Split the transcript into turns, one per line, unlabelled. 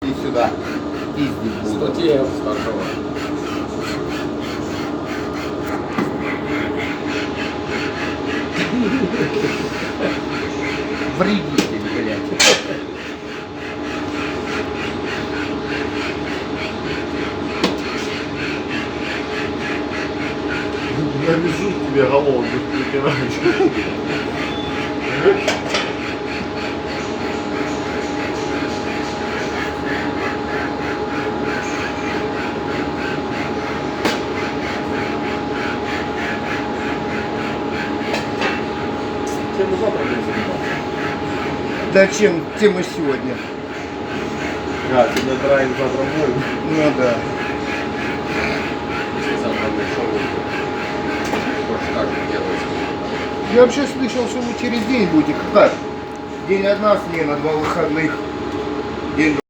И сюда. Пиздить буду.
100 евро старшего.
Вредитель, блядь.
Навяжу тебе голову, притирать. Чем мы завтра будем заниматься?
Да чем мы сегодня?
А, ты на драйв завтра мой.
Ну да.
Если завтра пришел, больше так же делать.
Я вообще слышал, что вы через день будете. Как? День одна смена, два выходных. День